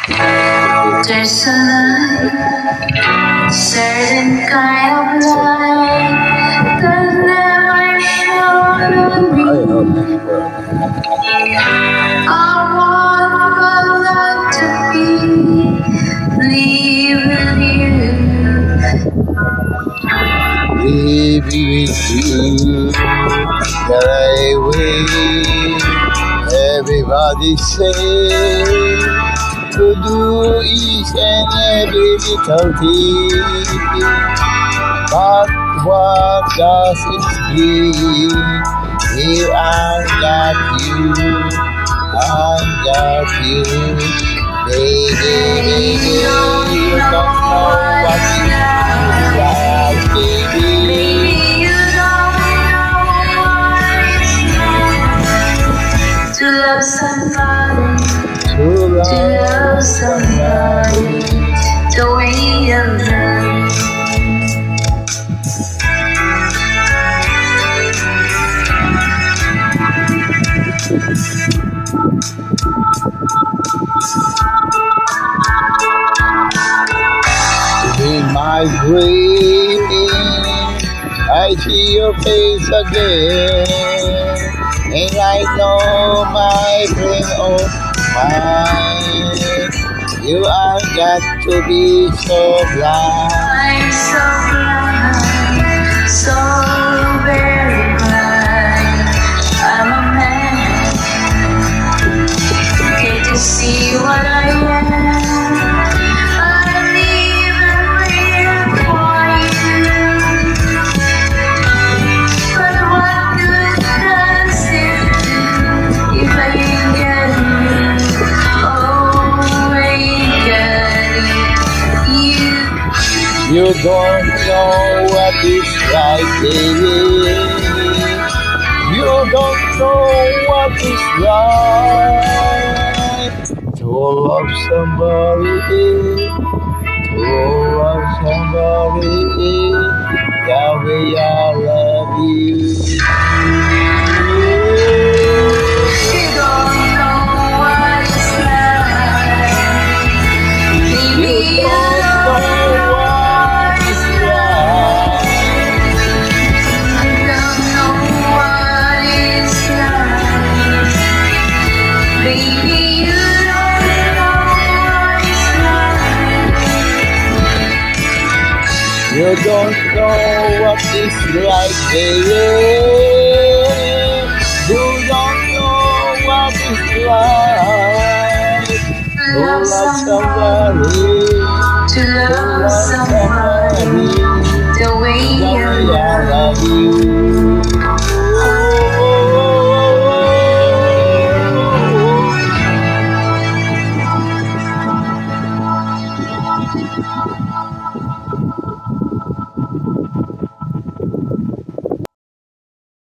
There's a light, certain kind of light that never shone on me. I want my life to be live with you, that I will. Everybody say to do each and every little thing, but what does it bring? Here I got you, baby, you don't know what it's like, baby. To love somebody, the way you love. In my dream, I see your face again, and I know my friend of mine, you are got to be so blind. I'm so blind, so very blind. I'm a man, can't you see what I am? I'm even waiting for you, but what good does it do if I ain't getting you? Oh, ain't getting you. You don't know what it's like, baby. You don't know what it's like to love somebody, the way I love you. You don't know what it's like. Baby, you don't know what it's like. I don't know what it's like. Baby, you don't know what it's like. You don't know what it's like, baby. You don't know what it's like to love somebody, the way you I love you.